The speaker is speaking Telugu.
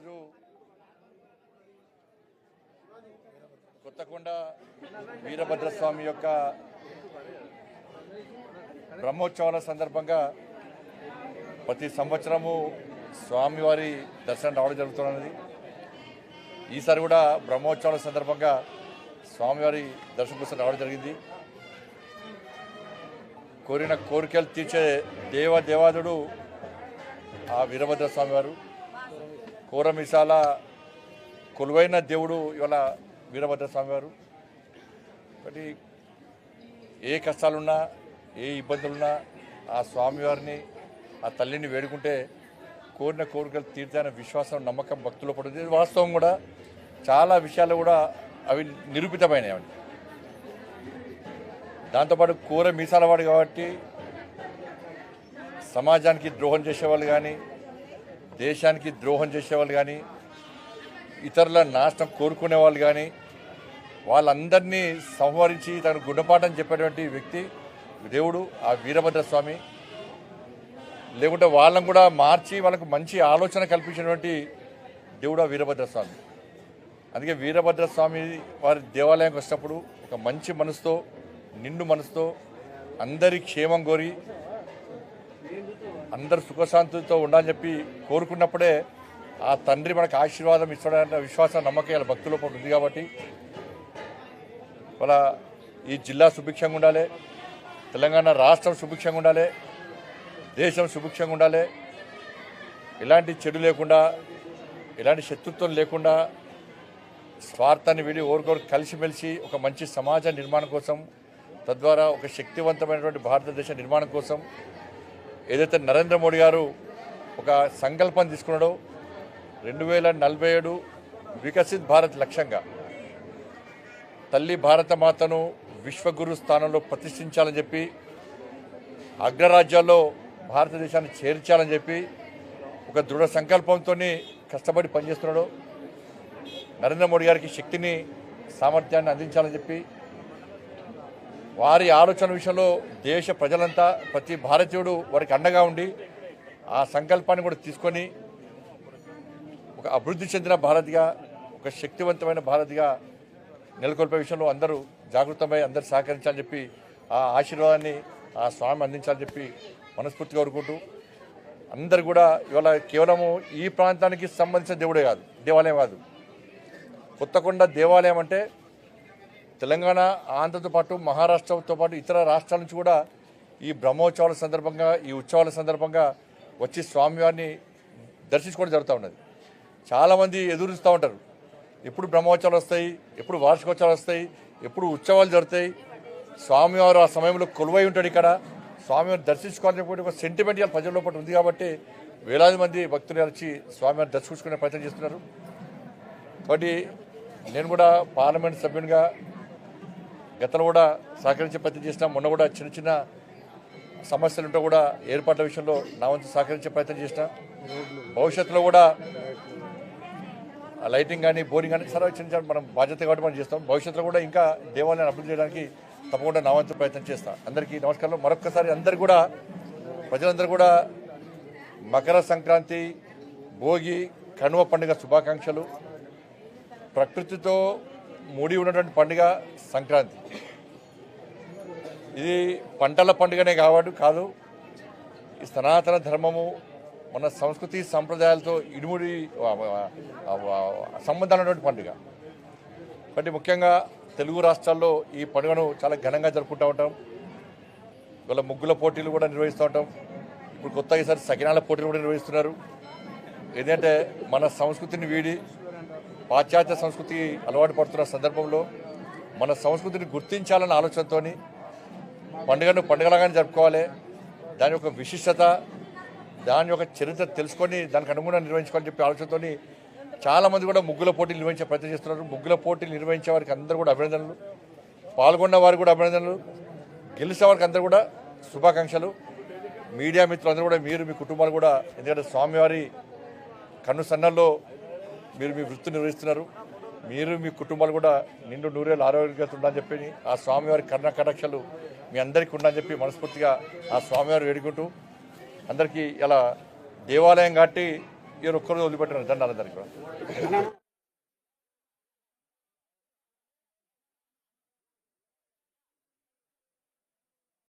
ఈరోజు కొత్తకొండ వీరభద్రస్వామి యొక్క బ్రహ్మోత్సవాల సందర్భంగా ప్రతి సంవత్సరము స్వామివారి దర్శనం రావడం జరుగుతున్నది. ఈసారి కూడా బ్రహ్మోత్సవాల సందర్భంగా స్వామివారి దర్శనం కోసం రావడం జరిగింది. కోరిన కోరికలు తీర్చే దేవాదుడు ఆ వీరభద్రస్వామి వారు. కోరమిసాల కొలువైన దేవుడు ఇవాళ వీరభద్రస్వామి వారు. కాబట్టి ఏ కష్టాలున్నా ఏ ఇబ్బందులున్నా ఆ స్వామివారిని ఆ తల్లిని వేడుకుంటే కోరిన కోరికలు తీర్చాలనే విశ్వాసం నమ్మకం భక్తుల్లో పడుతుంది. వాస్తవం కూడా చాలా విషయాలు కూడా అవి నిరూపితమైనవి. దాంతోపాటు కూర మీసాలవాడు కాబట్టి సమాజానికి ద్రోహం చేసేవాళ్ళు కానీ దేశానికి ద్రోహం చేసేవాళ్ళు కానీ ఇతరుల నాశనం కోరుకునే వాళ్ళు కానీ వాళ్ళందరినీ సంహరించి తన గుణపాఠం చెప్పేటువంటి వ్యక్తి దేవుడు ఆ వీరభద్రస్వామి. లేకుంటే వాళ్ళని కూడా మార్చి వాళ్ళకు మంచి ఆలోచన కల్పించినటువంటి దేవుడు ఆ వీరభద్రస్వామి. అందుకే వీరభద్రస్వామి వారి దేవాలయానికి వచ్చినప్పుడు ఒక మంచి మనసుతో నిండు మనసుతో అందరి క్షేమం కోరి అందరు సుఖశాంతితో ఉండాలని చెప్పి కోరుకున్నప్పుడే ఆ తండ్రి మనకు ఆశీర్వాదం ఇస్తాడన్న విశ్వాసం నమ్మకం భక్తుల పాటు ఉంది. కాబట్టి వాళ్ళ ఈ జిల్లా సుభిక్షంగా ఉండాలి, తెలంగాణ రాష్ట్రం సుభిక్షంగా ఉండాలి, దేశం సుభిక్షంగా ఉండాలి. ఎలాంటి చెడు లేకుండా ఎలాంటి శత్రుత్వం లేకుండా స్వార్థాన్ని వీడి ఓరికొరికి కలిసిమెలిసి ఒక మంచి సమాజ నిర్మాణం కోసం తద్వారా ఒక శక్తివంతమైనటువంటి భారతదేశ నిర్మాణం కోసం ఏదైతే నరేంద్ర మోడీ గారు ఒక సంకల్పం తీసుకున్నాడో 2047 వికసిత్ భారత్ లక్ష్యంగా తల్లి భారతమాతను విశ్వగురు స్థానంలో ప్రతిష్ఠించాలని చెప్పి అగ్రరాజ్యాల్లో భారతదేశాన్ని చేర్చాలని చెప్పి ఒక దృఢ సంకల్పంతో కష్టపడి పనిచేస్తున్నాడు. నరేంద్ర మోడీ గారికి శక్తిని సామర్థ్యాన్ని అందించాలని చెప్పి వారి ఆలోచన విషయంలో దేశ ప్రజలంతా ప్రతి భారతీయుడు వారికి అండగా ఉండి ఆ సంకల్పాన్ని కూడా తీసుకొని ఒక అభివృద్ధి చెందిన భారత్గా ఒక శక్తివంతమైన భారత్గా నెలకొల్పే విషయంలో అందరూ జాగృతమై అందరూ సహకరించాలని చెప్పి ఆ ఆశీర్వాదాన్ని ఆ స్వామి అందించాలని చెప్పి మనస్ఫూర్తిగా కోరుకుంటూ అందరు కూడా ఇవాళ కేవలము ఈ ప్రాంతానికి సంబంధించిన దేవుడే కాదు, దేవాలయం కాదు. కొత్తకొండ దేవాలయం అంటే తెలంగాణ ఆంధ్రతో పాటు మహారాష్ట్రతో పాటు ఇతర రాష్ట్రాల నుంచి కూడా ఈ బ్రహ్మోత్సవాల సందర్భంగా ఈ ఉత్సవాల సందర్భంగా వచ్చి స్వామివారిని దర్శించుకోవడం జరుగుతూ ఉన్నది. చాలామంది ఎదురుస్తూ ఉంటారు, ఎప్పుడు బ్రహ్మోత్సవాలు వస్తాయి, ఎప్పుడు వార్షికోత్సవాలు వస్తాయి, ఎప్పుడు ఉత్సవాలు జరుగుతాయి, స్వామివారు ఆ సమయంలో కొలువై ఉంటాడు ఇక్కడ, స్వామివారిని దర్శించుకోవాలని ఒక సెంటిమెంట్ ప్రజల లోపల ఉంది. కాబట్టి వేలాది మంది భక్తులు వచ్చి స్వామివారిని దర్శించుకునే ప్రయత్నం చేస్తున్నారు. కాబట్టి నేను కూడా పార్లమెంట్ సభ్యునిగా గతంలో కూడా సహకరించే ప్రయత్నం చేసినా, మొన్న కూడా చిన్న చిన్న సమస్యలు ఉంటే కూడా ఏర్పాట్ల విషయంలో నా వంతు సహకరించే ప్రయత్నం చేసిన. భవిష్యత్తులో కూడా లైటింగ్ కానీ బోరింగ్ కానీ సరే చిన్న చిన్న మనం బాధ్యత కాబట్టి మనం చేస్తాం. భవిష్యత్తులో కూడా ఇంకా దేవాలయాన్ని అభివృద్ధి చేయడానికి తప్పకుండా నా వంతు ప్రయత్నం చేస్తాను. అందరికీ నమస్కారం. మరొక్కసారి అందరు కూడా ప్రజలందరూ కూడా మకర సంక్రాంతి, భోగి, కనుమ పండుగ శుభాకాంక్షలు. ప్రకృతితో ముడి ఉన్నటువంటి పండుగ సంక్రాంతి. ఇది పంటల పండుగనే కాదు, ఈ సనాతన ధర్మము మన సంస్కృతి సంప్రదాయాలతో ఇడుముడి సంబంధాలైనటువంటి పండుగ. కాబట్టి ముఖ్యంగా తెలుగు రాష్ట్రాల్లో ఈ పండుగను చాలా ఘనంగా జరుపుకుంటూ ఉంటాం. ఇవాళ ముగ్గుల పోటీలు కూడా నిర్వహిస్తూ ఉంటాం. ఇప్పుడు కొత్తగా ఈసారి సకినాల పోటీలు కూడా నిర్వహిస్తున్నారు. ఏంటంటే మన సంస్కృతిని వీడి పాశ్చాత్య సంస్కృతికి అలవాటు పడుతున్న సందర్భంలో మన సంస్కృతిని గుర్తించాలన్న ఆలోచనతో పండుగను పండుగలాగానే జరుపుకోవాలి. దాని యొక్క విశిష్టత, దాని యొక్క చరిత్ర తెలుసుకొని దానికి అనుగుణంగా నిర్వహించుకోవాలని చెప్పి ఆలోచనతో చాలామంది కూడా ముగ్గుల పోటీలు నిర్వహించే ప్రయత్నం చేస్తున్నారు. ముగ్గుల పోటీలు నిర్వహించే వారికి అందరూ కూడా అభినందనలు, పాల్గొన్న వారికి కూడా అభినందనలు, గెలిచే వారికి అందరూ కూడా శుభాకాంక్షలు. మీడియా మిత్రులు అందరూ కూడా మీరు మీ కుటుంబాలు కూడా, ఎందుకంటే స్వామివారి కన్ను సన్నల్లో మీరు మీ వృత్తి నిర్వహిస్తున్నారు. మీరు మీ కుటుంబాలు కూడా నిండు నూరేళ్ళు ఆరోగ్యంగా ఉండాలని చెప్పి ఆ స్వామివారి కరుణ కటాక్షలు మీ అందరికీ ఉండాలని చెప్పి మనస్ఫూర్తిగా ఆ స్వామివారు వేడుకుంటూ అందరికీ ఇలా దేవాలయం కాబట్టి ఈ ఒక్కరోజు వదిలిపెట్టిన దండాలందరికీ కూడా.